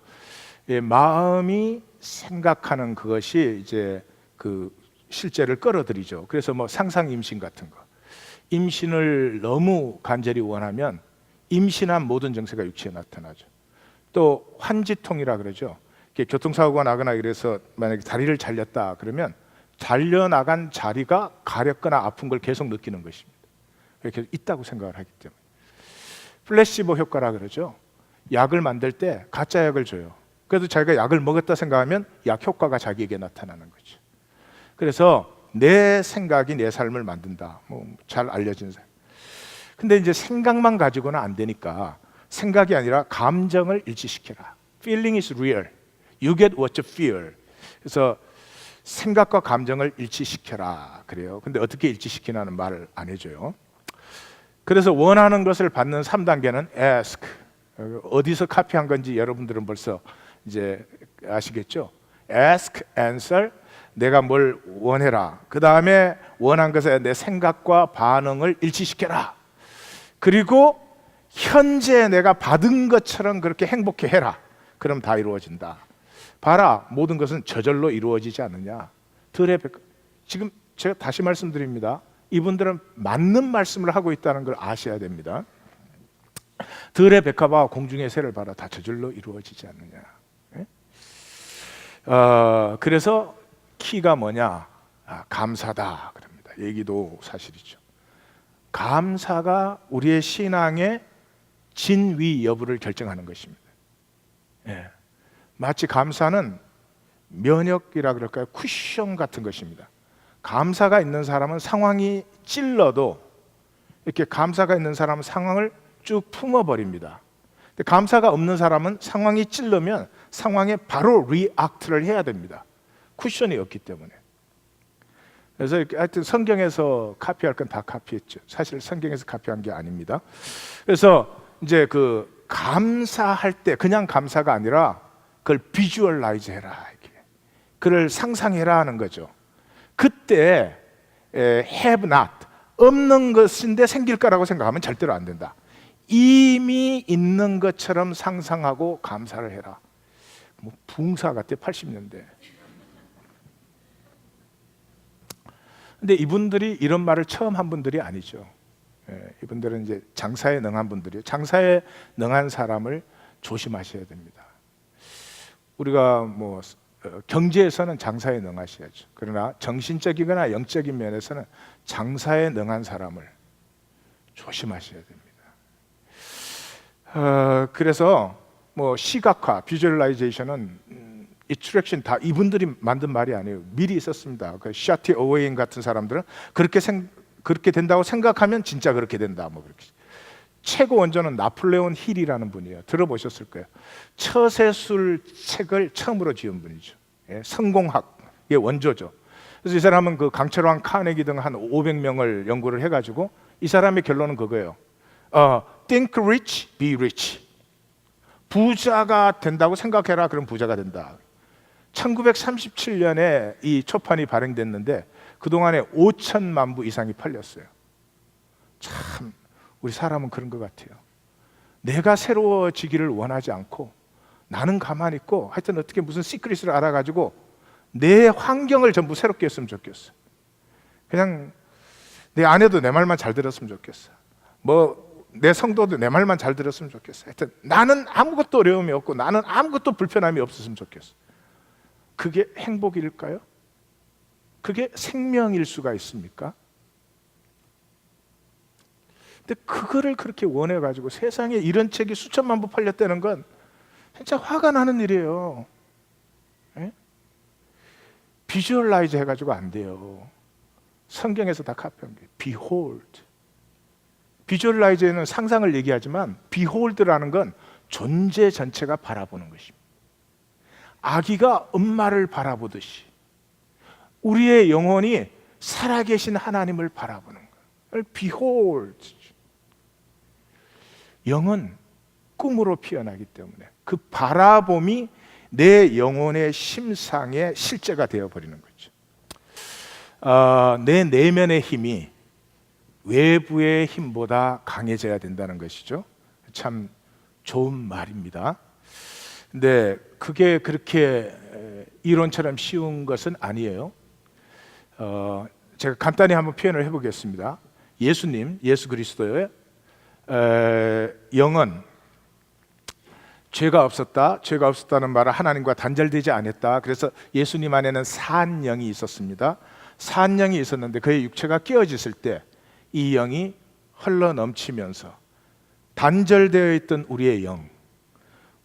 마음이 생각하는 그것이 이제 그 실제를 끌어들이죠. 그래서 뭐 상상 임신 같은 거, 임신을 너무 간절히 원하면 임신한 모든 증세가 육체에 나타나죠. 또 환지통이라 그러죠. 교통사고가 나거나 이래서 만약에 다리를 잘렸다 그러면 잘려나간 자리가 가렵거나 아픈 걸 계속 느끼는 것입니다. 이렇게 있다고 생각을 하기 때문에. 플래시보 효과라 그러죠. 약을 만들 때 가짜 약을 줘요. 그래도 자기가 약을 먹었다 생각하면 약 효과가 자기에게 나타나는 거죠. 그래서 내 생각이 내 삶을 만든다. 뭐 잘 알려진 사람. 근데 이제 생각만 가지고는 안 되니까 생각이 아니라 감정을 일치시켜라. Feeling is real. You get what you feel. 그래서 생각과 감정을 일치시켜라 그래요. 근데 어떻게 일치시키냐는 말을 안 해줘요. 그래서 원하는 것을 받는 3단계는 ask. 어디서 카피한 건지 여러분들은 벌써 이제 아시겠죠? ask, answer. 내가 뭘 원해라. 그 다음에 원한 것에 내 생각과 반응을 일치시켜라. 그리고 현재 내가 받은 것처럼 그렇게 행복해 해라. 그럼 다 이루어진다. 봐라, 모든 것은 저절로 이루어지지 않느냐. 지금 제가 다시 말씀드립니다. 이분들은 맞는 말씀을 하고 있다는 걸 아셔야 됩니다. 들의 백합과 공중의 새를 봐라. 다 저절로 이루어지지 않느냐. 그래서 키가 뭐냐? 감사다 그럽니다. 얘기도 사실이죠. 감사가 우리의 신앙의 진위 여부를 결정하는 것입니다. 마치 감사는 면역이라 그럴까요? 쿠션 같은 것입니다. 감사가 있는 사람은 상황이 찔러도 이렇게 감사가 있는 사람은 상황을 쭉 품어버립니다. 근데 감사가 없는 사람은 상황이 찔르면 상황에 바로 리액트를 해야 됩니다. 쿠션이 없기 때문에. 그래서 하여튼 성경에서 카피할 건 다 카피했죠. 사실 성경에서 카피한 게 아닙니다. 그래서 이제 그 감사할 때 그냥 감사가 아니라 그걸 비주얼라이즈 해라. 그걸 상상해라 하는 거죠. 그때 have not, 없는 것인데 생길 거라고 생각하면 절대로 안 된다. 이미 있는 것처럼 상상하고 감사를 해라. 뭐 붕사 같아 80년대. 근데 이분들이 이런 말을 처음 한 분들이 아니죠. 이분들은 이제 장사에 능한 분들이에요. 장사에 능한 사람을 조심하셔야 됩니다. 우리가 뭐 경제에서는 장사에 능하셔야죠. 그러나 정신적이거나 영적인 면에서는 장사에 능한 사람을 조심하셔야 됩니다. 그래서 뭐 시각화, 비주얼라이제이션은 attraction 다 이분들이 만든 말이 아니에요. 미리 있었습니다. 그 샤티 어웨인 같은 사람들은 그렇게 된다고 생각하면 진짜 그렇게 된다. 뭐 그렇게. 최고 원조는 나폴레온 힐이라는 분이에요. 들어보셨을 거예요. 처세술 책을 처음으로 지은 분이죠. 성공학의 원조죠. 그래서 이 사람은 그 강철왕 카네기 등 한 500명을 연구를 해가지고 이 사람의 결론은 그거예요. Think rich, be rich. 부자가 된다고 생각해라. 그럼 부자가 된다. 1937년에 이 초판이 발행됐는데 그동안에 5천만 부 이상이 팔렸어요. 참 우리 사람은 그런 것 같아요. 내가 새로워지기를 원하지 않고 나는 가만히 있고 하여튼 어떻게 무슨 시크릿을 알아가지고 내 환경을 전부 새롭게 했으면 좋겠어. 그냥 내 아내도 내 말만 잘 들었으면 좋겠어. 뭐 내 성도도 내 말만 잘 들었으면 좋겠어. 하여튼 나는 아무것도 어려움이 없고 나는 아무것도 불편함이 없었으면 좋겠어. 그게 행복일까요? 그게 생명일 수가 있습니까? 근데 그거를 그렇게 원해가지고 세상에 이런 책이 수천만 부 팔렸다는 건 진짜 화가 나는 일이에요. 비주얼라이즈 해가지고 안 돼요. 성경에서 다 카피한 게 Behold, 비주얼라이저는 상상을 얘기하지만 behold라는 건 존재 전체가 바라보는 것입니다. 아기가 엄마를 바라보듯이 우리의 영혼이 살아계신 하나님을 바라보는 걸 behold. 영은 꿈으로 피어나기 때문에 그 바라봄이 내 영혼의 심상의 실제가 되어버리는 거죠. 내 내면의 힘이 외부의 힘보다 강해져야 된다는 것이죠. 참 좋은 말입니다. 근데 그게 그렇게 이론처럼 쉬운 것은 아니에요. 제가 간단히 한번 표현을 해보겠습니다. 예수 그리스도의 영은 죄가 없었다는 말은 하나님과 단절되지 않았다. 그래서 예수님 안에는 산 영이 있었습니다. 산 영이 있었는데 그의 육체가 깨어졌을 때 이 영이 흘러 넘치면서 단절되어 있던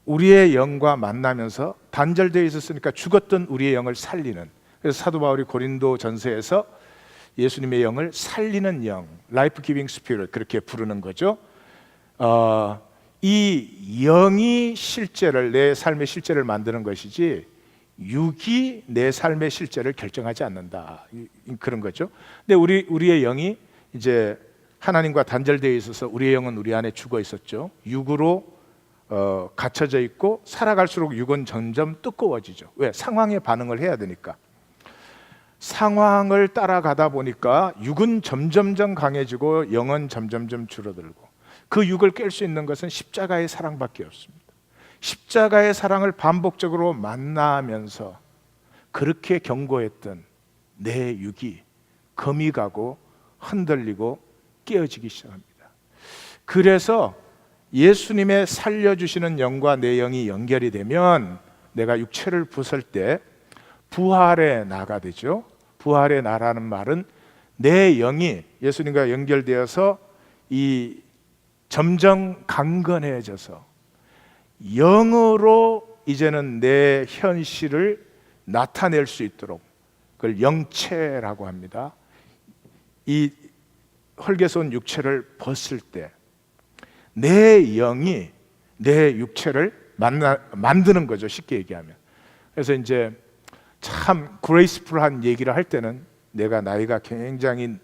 우리의 영과 만나면서 단절되어 있었으니까 죽었던 우리의 영을 살리는, 그래서 사도 바울이 고린도 전서에서 예수님의 영을 살리는 영, 라이프 기빙 스피릿 그렇게 부르는 거죠. 이 영이 실제를, 내 삶의 실제를 만드는 것이지 육이 내 삶의 실제를 결정하지 않는다, 그런 거죠. 근데 우리의 영이 이제 하나님과 단절되어 있어서 우리의 영은 우리 안에 죽어 있었죠. 육으로 갇혀져 있고 살아갈수록 육은 점점 뜨거워지죠. 왜? 상황에 반응을 해야 되니까. 상황을 따라가다 보니까 육은 점점점 강해지고 영은 점점점 줄어들고, 그 육을 깰 수 있는 것은 십자가의 사랑밖에 없습니다. 십자가의 사랑을 반복적으로 만나면서 그렇게 경고했던 내 육이 금이 가고 흔들리고 깨어지기 시작합니다. 그래서 예수님의 살려주시는 영과 내 영이 연결이 되면 내가 육체를 부술 때 부활의 나가 되죠. 부활의 나라는 말은 내 영이 예수님과 연결되어서 이 점점 강건해져서 영으로 이제는 내 현실을 나타낼 수 있도록, 그걸 영체라고 합니다. 이 헐게서 온 육체를 벗을 때 내 영이 내 육체를 만드는 거죠, 쉽게 얘기하면. 그래서 이제 참 그레이스풀한 얘기를 할 때는 내가 나이가 굉장히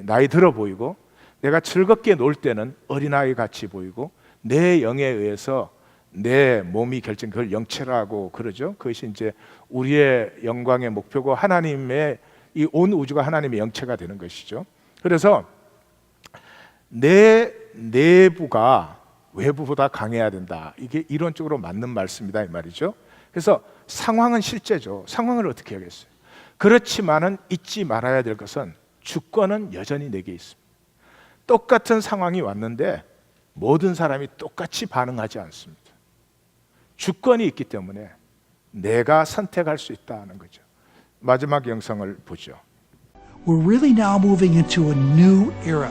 나이 들어 보이고, 내가 즐겁게 놀 때는 어린아이 같이 보이고, 내 영에 의해서 내 몸이 그걸 영체라고 그러죠. 그것이 이제 우리의 영광의 목표고 하나님의, 이 온 우주가 하나님의 영체가 되는 것이죠. 그래서 내 내부가 외부보다 강해야 된다, 이게 이론적으로 맞는 말씀이다 이 말이죠. 그래서 상황은 실제죠. 상황을 어떻게 하겠어요? 그렇지만은 잊지 말아야 될 것은 주권은 여전히 내게 있습니다. 똑같은 상황이 왔는데 모든 사람이 똑같이 반응하지 않습니다. 주권이 있기 때문에 내가 선택할 수 있다는 거죠. 마지막 영상을 보죠. We're really now moving into a new era.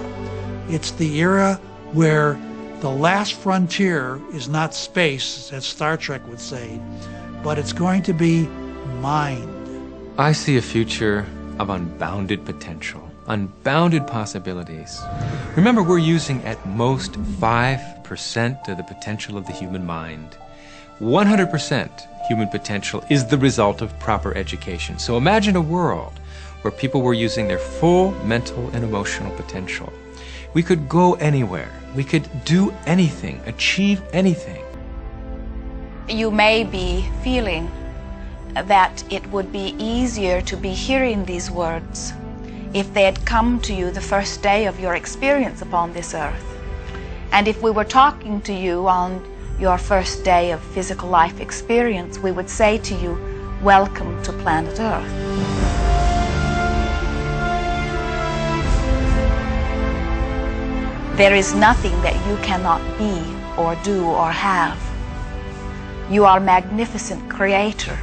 It's the era where the last frontier is not space, as Star Trek would say, but it's going to be mind. I see a future of unbounded potential, unbounded possibilities. Remember, we're using at most 5% of the potential of the human mind. 100% human potential is the result of proper education. So imagine a world where people were using their full mental and emotional potential. We could go anywhere. We could do anything, achieve anything. You may be feeling that it would be easier to be hearing these words if they had come to you the first day of your experience upon this earth. And if we were talking to you on your first day of physical life experience, we would say to you, welcome to planet Earth. There is nothing that you cannot be or do or have. You are a magnificent creator,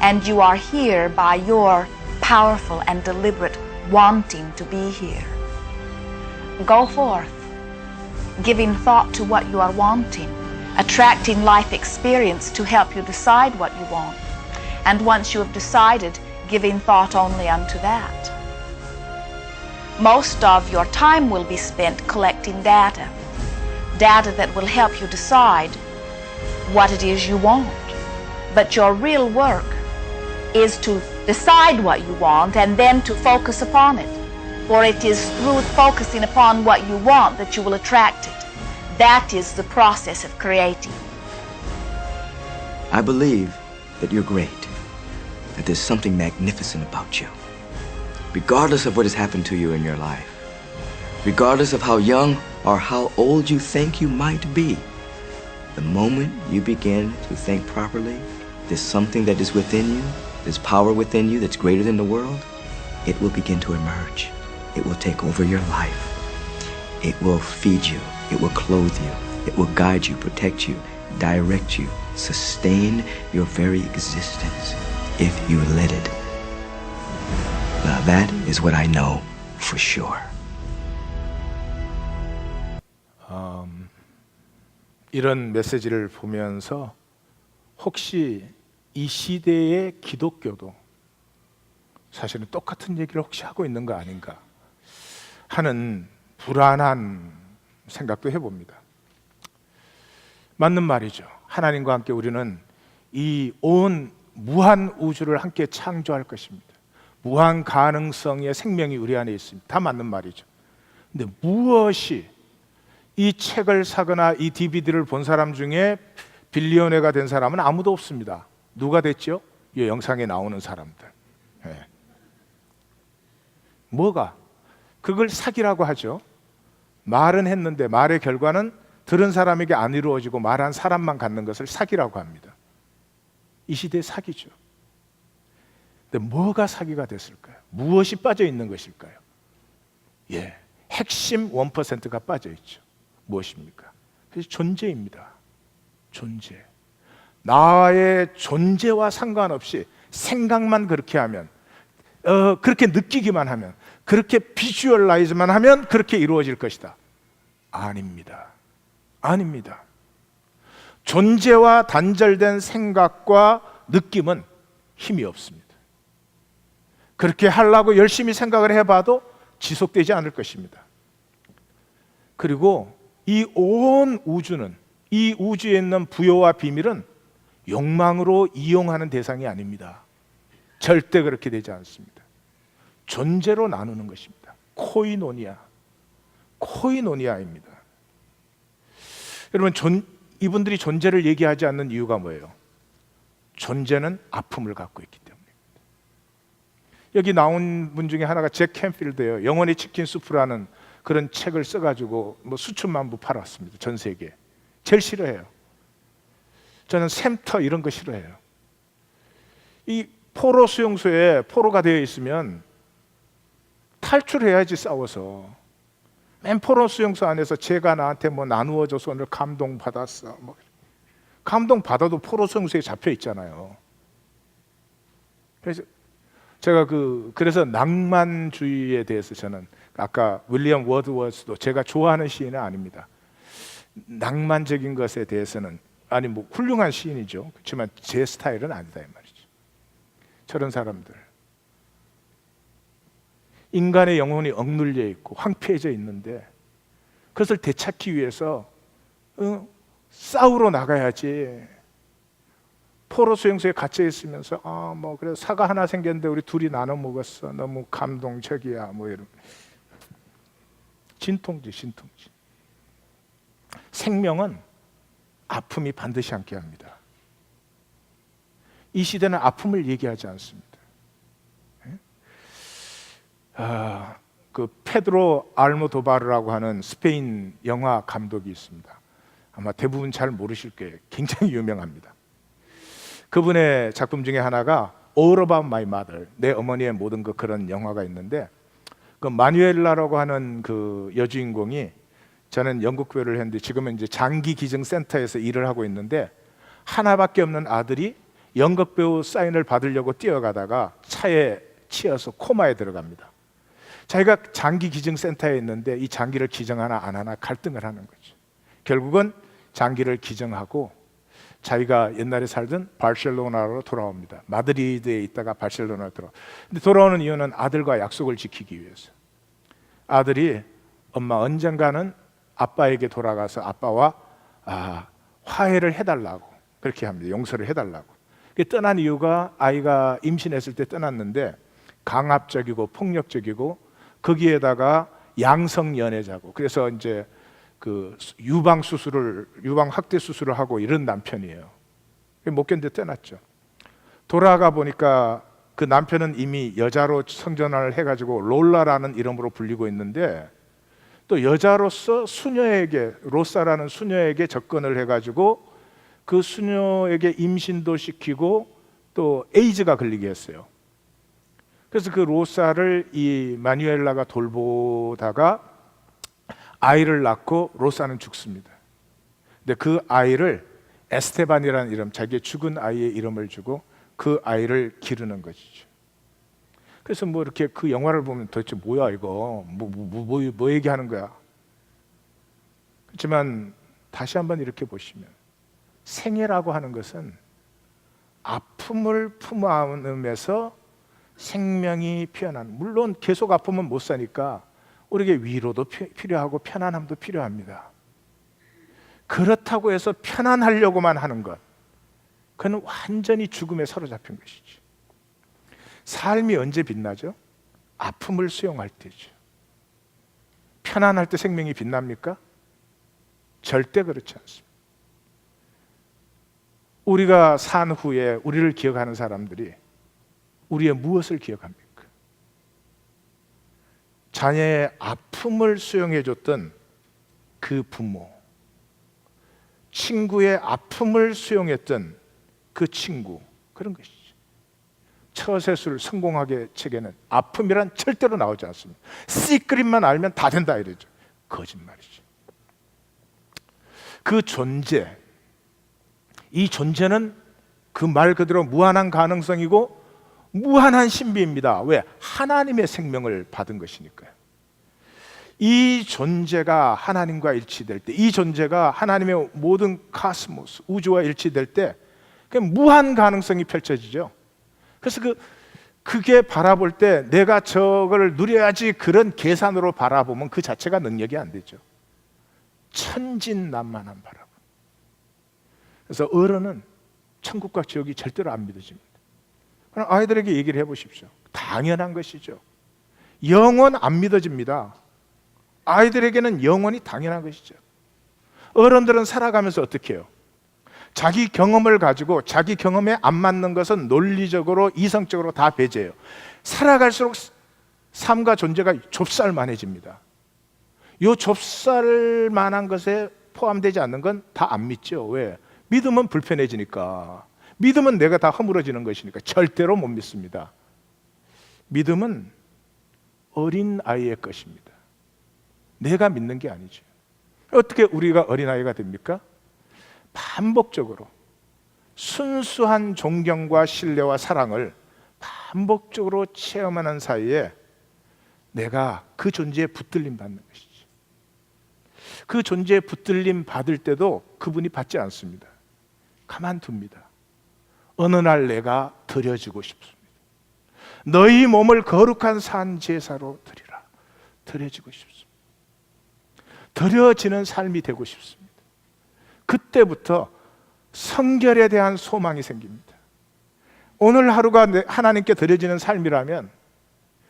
and you are here by your powerful and deliberate wanting to be here. Go forth, giving thought to what you are wanting, attracting life experience to help you decide what you want, and once you have decided, giving thought only unto that. most of your time will be spent collecting data. Data that will help you decide what it is you want. But your real work is to decide what you want and then to focus upon it. For it is through focusing upon what you want that you will attract it. That is the process of creating. I believe that you're great, that there's something magnificent about you. Regardless of what has happened to you in your life, regardless of how young or how old you think you might be, the moment you begin to think properly, there's something that is within you, there's power within you that's greater than the world, it will begin to emerge. It will take over your life. It will feed you. It will clothe you. It will guide you, protect you, direct you, sustain your very existence if you let it. Now that is what I know for sure. 이런 메시지를 보면서 혹시 이 시대의 기독교도 사실은 똑같은 얘기를 혹시 하고 있는 거 아닌가 하는 불안한 생각도 해봅니다. 맞는 말이죠. 하나님과 함께 우리는 이 온 무한 우주를 함께 창조할 것입니다. 무한 가능성의 생명이 우리 안에 있습니다. 다 맞는 말이죠. 근데 무엇이 이 책을 사거나 이 DVD를 본 사람 중에 빌리언회가 된 사람은 아무도 없습니다. 누가 됐죠? 이 영상에 나오는 사람들. 네. 뭐가? 그걸 사기라고 하죠. 말은 했는데 말의 결과는 들은 사람에게 안 이루어지고 말한 사람만 갖는 것을 사기라고 합니다. 이 시대의 사기죠. 근데 뭐가 사기가 됐을까요? 무엇이 빠져 있는 것일까요? 예, 핵심 1%가 빠져 있죠. 무엇입니까? 그래서 존재입니다. 존재. 나의 존재와 상관없이 생각만 그렇게 하면, 그렇게 느끼기만 하면, 그렇게 비주얼라이즈만 하면 그렇게 이루어질 것이다. 아닙니다. 아닙니다. 존재와 단절된 생각과 느낌은 힘이 없습니다. 그렇게 하려고 열심히 생각을 해봐도 지속되지 않을 것입니다. 그리고 이 온 우주는, 이 우주에 있는 부여와 비밀은 욕망으로 이용하는 대상이 아닙니다. 절대 그렇게 되지 않습니다. 존재로 나누는 것입니다. 코이노니아. 코이노니아입니다. 여러분, 이분들이 존재를 얘기하지 않는 이유가 뭐예요? 존재는 아픔을 갖고 있기 때문입니다. 여기 나온 분 중에 하나가 잭 캔필드예요. 영원히 치킨 수프라는 그런 책을 써가지고 뭐 수천만 부 팔았습니다. 전 세계에. 제일 싫어해요. 저는 샘터 이런 거 싫어해요. 이 포로 수용소에 포로가 되어 있으면 탈출해야지. 싸워서. 맨 포로 수용소 안에서 제가 나한테 뭐 나누어줘서 오늘 감동받았어. 뭐 감동받아도 포로 수용소에 잡혀 있잖아요. 그래서 제가 그래서 낭만주의에 대해서 저는 아까 윌리엄 워드워스도 제가 좋아하는 시인은 아닙니다. 낭만적인 것에 대해서는 아니 뭐 훌륭한 시인이죠. 그렇지만 제 스타일은 아니다 이 말이죠. 저런 사람들 인간의 영혼이 억눌려 있고 황폐해져 있는데 그것을 되찾기 위해서 싸우러 나가야지. 포로 수용소에 갇혀 있으면서 뭐 그래서 사과 하나 생겼는데 우리 둘이 나눠 먹었어. 너무 감동적이야. 뭐 이런 진통지. 생명은 아픔이 반드시 함께 합니다. 이 시대는 아픔을 얘기하지 않습니다. 그 페드로 알모도바르라고 하는 스페인 영화 감독이 있습니다. 아마 대부분 잘 모르실 거예요. 굉장히 유명합니다. 그분의 작품 중에 하나가 All About My Mother, 내 어머니의 모든 것, 그런 영화가 있는데 그 마뉴엘라라고 하는 그 여주인공이, 저는 연극 배우를 했는데 지금은 이제 장기 기증 센터에서 일을 하고 있는데 하나밖에 없는 아들이 연극 배우 사인을 받으려고 뛰어가다가 차에 치여서 코마에 들어갑니다. 자기가 장기 기증 센터에 있는데 이 장기를 기증하나 안 하나 갈등을 하는 거죠. 결국은 장기를 기증하고 자기가 옛날에 살던 바르셀로나로 돌아옵니다. 마드리드에 있다가 바르셀로나로 돌아옵니다. 근데 돌아오는 이유는 아들과 약속을 지키기 위해서. 아들이 엄마 언젠가는 아빠에게 돌아가서 아빠와 화해를 해달라고 그렇게 합니다. 용서를 해달라고. 떠난 이유가 아이가 임신했을 때 떠났는데 강압적이고 폭력적이고 거기에다가 양성 연애자고 그래서 이제 그 유방 학대 수술을 하고 이런 남편이에요. 못 견뎌 떠났죠. 돌아가 보니까 그 남편은 이미 여자로 성전환을 해가지고 롤라라는 이름으로 불리고 있는데 또 여자로서 로사라는 수녀에게 접근을 해가지고 그 수녀에게 임신도 시키고 또 에이즈가 걸리게 했어요. 그래서 그 로사를 이 마누엘라가 돌보다가 아이를 낳고 로사는 죽습니다. 근데 그 아이를 에스테반이라는 이름, 자기의 죽은 아이의 이름을 주고 그 아이를 기르는 것이죠. 그래서 뭐 이렇게 그 영화를 보면 도대체 뭐야 이거 뭐 얘기하는 거야. 그렇지만 다시 한번 이렇게 보시면 생애라고 하는 것은 아픔을 품어안으면서 생명이 피어나는, 물론 계속 아프면 못 사니까 우리에게 위로도 필요하고 편안함도 필요합니다. 그렇다고 해서 편안하려고만 하는 것, 그건 완전히 죽음에 사로잡힌 것이죠. 삶이 언제 빛나죠? 아픔을 수용할 때죠. 편안할 때 생명이 빛납니까? 절대 그렇지 않습니다. 우리가 산 후에 우리를 기억하는 사람들이 우리의 무엇을 기억합니까? 자녀의 아픔을 수용해줬던 그 부모, 친구의 아픔을 수용했던 그 친구, 그런 것이죠. 처세술 성공하게 책에는 아픔이란 절대로 나오지 않습니다. 시크릿만 알면 다 된다 이러죠. 거짓말이죠. 그 존재, 이 존재는 그 말 그대로 무한한 가능성이고 무한한 신비입니다. 왜? 하나님의 생명을 받은 것이니까요. 이 존재가 하나님과 일치될 때, 이 존재가 하나님의 모든 카스모스, 우주와 일치될 때 무한 가능성이 펼쳐지죠. 그래서 그게 바라볼 때 내가 저걸 누려야지 그런 계산으로 바라보면 그 자체가 능력이 안 되죠. 천진난만한 바라보. 그래서 어른은 천국과 지옥이 절대로 안 믿어집니다. 그럼 아이들에게 얘기를 해보십시오. 당연한 것이죠. 영원 안 믿어집니다. 아이들에게는 영원히 당연한 것이죠. 어른들은 살아가면서 어떻게 해요? 자기 경험을 가지고 자기 경험에 안 맞는 것은 논리적으로 이성적으로 다 배제해요. 살아갈수록 삶과 존재가 좁쌀만해집니다. 이 좁쌀만한 것에 포함되지 않는 건 다 안 믿죠. 왜? 믿으면 불편해지니까. 믿으면 내가 다 허물어지는 것이니까 절대로 못 믿습니다. 믿음은 어린 아이의 것입니다. 내가 믿는 게 아니죠. 어떻게 우리가 어린아이가 됩니까? 반복적으로 순수한 존경과 신뢰와 사랑을 반복적으로 체험하는 사이에 내가 그 존재에 붙들림 받는 것이지. 그 존재에 붙들림 받을 때도 그분이 받지 않습니다. 가만둡니다. 어느 날 내가 드려지고 싶습니다. 너희 몸을 거룩한 산 제사로 드리라. 드려지고 싶습니다. 드려지는 삶이 되고 싶습니다. 그때부터 성결에 대한 소망이 생깁니다. 오늘 하루가 하나님께 드려지는 삶이라면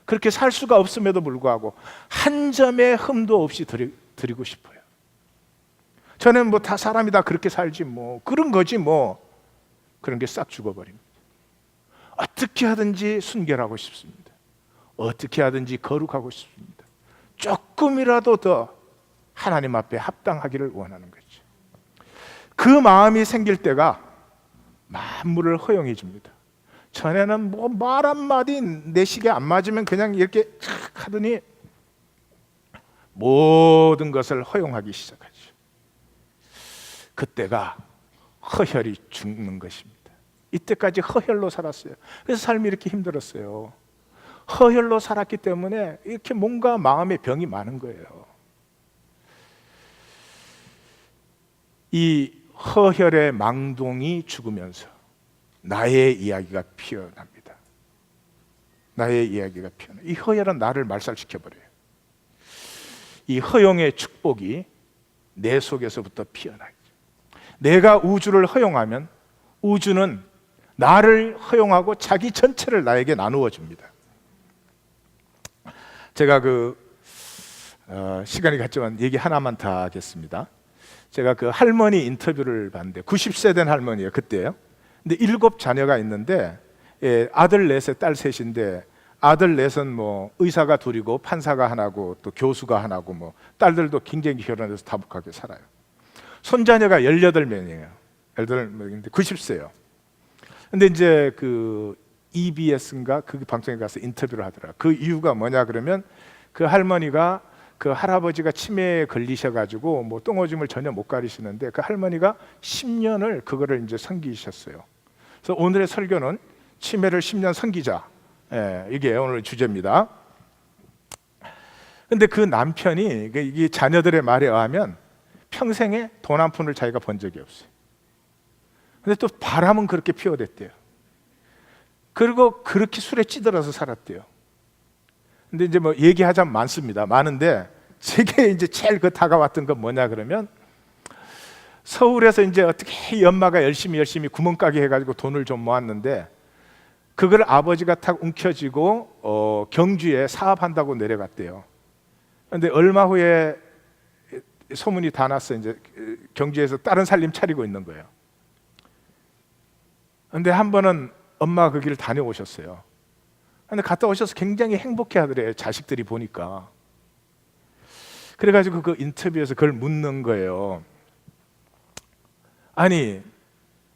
그렇게 살 수가 없음에도 불구하고 한 점의 흠도 없이 드리고 싶어요. 저는 뭐 다 사람이 다 그렇게 살지 뭐 그런 거지 뭐, 그런 게 싹 죽어버립니다. 어떻게 하든지 순결하고 싶습니다. 어떻게 하든지 거룩하고 싶습니다. 조금이라도 더 하나님 앞에 합당하기를 원하는 거죠. 그 마음이 생길 때가 만물을 허용해 줍니다. 전에는 뭐 말 한마디 내식에 안 맞으면 그냥 이렇게 하더니 모든 것을 허용하기 시작하죠. 그때가 허혈이 죽는 것입니다. 이때까지 허혈로 살았어요. 그래서 삶이 이렇게 힘들었어요. 허혈로 살았기 때문에 이렇게 뭔가 마음에 병이 많은 거예요. 이 허혈의 망동이 죽으면서 나의 이야기가 피어납니다. 나의 이야기가 피어나. 이 허혈은 나를 말살시켜버려요. 이 허용의 축복이 내 속에서부터 피어나죠. 내가 우주를 허용하면 우주는 나를 허용하고 자기 전체를 나에게 나누어 줍니다. 제가 시간이 갔지만 얘기 하나만 더 하겠습니다. 제가 그 할머니 인터뷰를 봤는데 90세 된 할머니예요, 그때요. 근데 7 자녀가 있는데 아들 4세, 딸 3인데 아들 4은 뭐 의사가 2이고 판사가 하나고 또 교수가 하나고 뭐 딸들도 굉장히 결혼해서 다복하게 살아요. 손자녀가 18명이에요. 18명인데 90세요. 근데 이제 그 EBS인가 그 방송에 가서 인터뷰를 하더라. 그 이유가 뭐냐 그러면 그 할머니가 그 할아버지가 치매에 걸리셔가지고 뭐 똥오줌을 전혀 못 가리시는데 그 할머니가 10년을 그거를 이제 섬기셨어요. 그래서 오늘의 설교는 치매를 10년 섬기자. 이게 오늘 주제입니다. 근데 그 남편이 이 자녀들의 말에 의하면 평생에 돈 한 푼을 자기가 번 적이 없어요. 근데 또 바람은 그렇게 피워댔대요. 그리고 그렇게 술에 찌들어서 살았대요. 근데 이제 뭐 얘기하자면 많습니다. 많은데 제게 이제 제일 다가왔던 건 뭐냐 그러면 서울에서 이제 어떻게 이 엄마가 열심히 구멍가게 해가지고 돈을 좀 모았는데 그걸 아버지가 탁 움켜쥐고 경주에 사업한다고 내려갔대요. 그런데 얼마 후에 소문이 다 났어. 이제 경주에서 다른 살림 차리고 있는 거예요. 그런데 한 번은 엄마가 그 길을 다녀오셨어요. 근데 갔다 오셔서 굉장히 행복해 하더래요. 자식들이 보니까. 그래가지고 그 인터뷰에서 그걸 묻는 거예요. 아니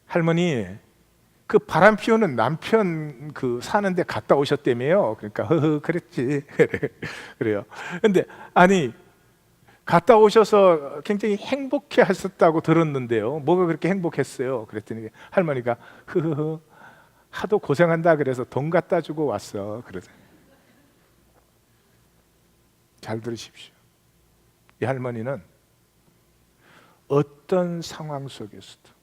할머니 그 바람 피우는 남편 그 사는데 갔다 오셨다며요. 그러니까 허허 그랬지. 그래요. 근데 아니 갔다 오셔서 굉장히 행복해 하셨다고 들었는데요. 뭐가 그렇게 행복했어요? 그랬더니 할머니가 흐흐흐 하도 고생한다 그래서 돈 갖다 주고 왔어. 그러세요. 잘 들으십시오. 이 할머니는 어떤 상황 속에서도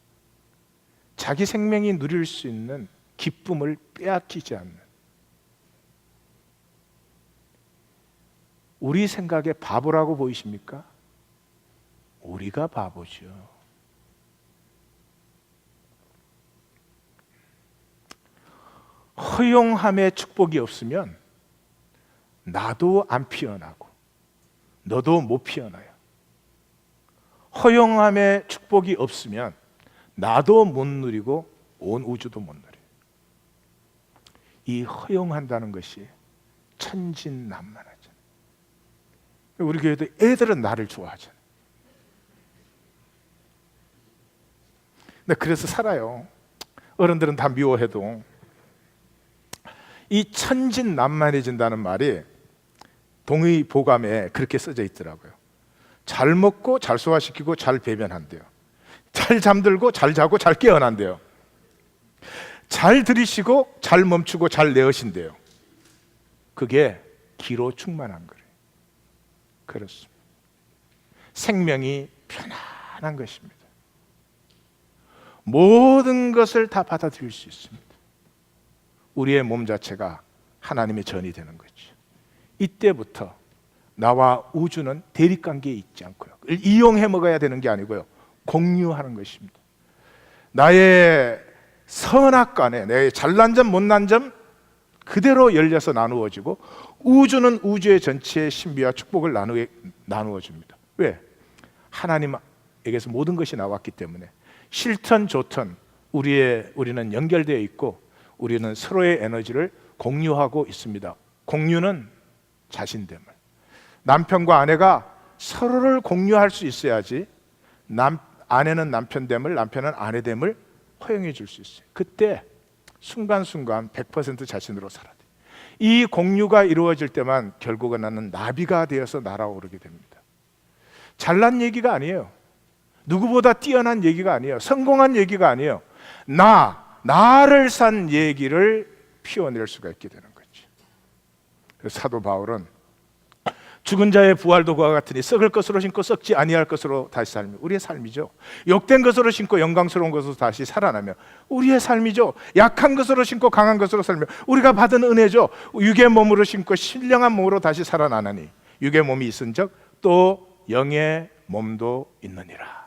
자기 생명이 누릴 수 있는 기쁨을 빼앗기지 않는, 우리 생각에 바보라고 보이십니까? 우리가 바보죠. 허용함의 축복이 없으면 나도 안 피어나고 너도 못 피어나요. 허용함의 축복이 없으면 나도 못 누리고 온 우주도 못 누려요. 이 허용한다는 것이 천진난만하잖아요. 우리 교회도 애들은 나를 좋아하잖아요. 근데 그래서 살아요. 어른들은 다 미워해도. 이 천진난만해진다는 말이 동의보감에 그렇게 써져 있더라고요. 잘 먹고 잘 소화시키고 잘 배변한대요. 잘 잠들고 잘 자고 잘 깨어난대요. 잘 들이쉬고 잘 멈추고 잘 내어신대요. 그게 기로 충만한 거예요. 그렇습니다. 생명이 편안한 것입니다. 모든 것을 다 받아들일 수 있습니다. 우리의 몸 자체가 하나님의 전이 되는 거죠. 이때부터 나와 우주는 대립관계에 있지 않고요. 이용해 먹어야 되는 게 아니고요. 공유하는 것입니다. 나의 선악간에 내 잘난 점 못난 점 그대로 열려서 나누어지고 우주는 우주의 전체의 신비와 축복을 나누어 줍니다. 왜? 하나님에게서 모든 것이 나왔기 때문에 싫든 좋든 우리는 연결되어 있고 우리는 서로의 에너지를 공유하고 있습니다. 공유는 자신됨을. 남편과 아내가 서로를 공유할 수 있어야지 아내는 남편됨을, 남편은 아내됨을 허용해 줄 수 있어요. 그때 순간순간 100% 자신으로 살아야 돼요. 이 공유가 이루어질 때만 결국은 나는 나비가 되어서 날아오르게 됩니다. 잘난 얘기가 아니에요. 누구보다 뛰어난 얘기가 아니에요. 성공한 얘기가 아니에요. 나를 산 얘기를 피워낼 수가 있게 되는 거죠. 그래서 사도 바울은 죽은 자의 부활도 그와 같으니 썩을 것으로 신고 썩지 아니할 것으로 다시 살며, 우리의 삶이죠. 욕된 것으로 신고 영광스러운 것으로 다시 살아나며, 우리의 삶이죠. 약한 것으로 신고 강한 것으로 살며, 우리가 받은 은혜죠. 육의 몸으로 신고 신령한 몸으로 다시 살아나나니 육의 몸이 있은즉 또 영의 몸도 있느니라.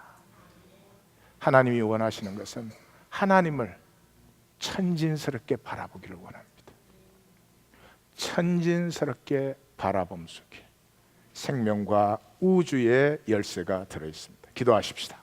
하나님이 원하시는 것은 하나님을 천진스럽게 바라보기를 원합니다. 천진스럽게 바라봄 속에 생명과 우주의 열쇠가 들어있습니다. 기도하십시다.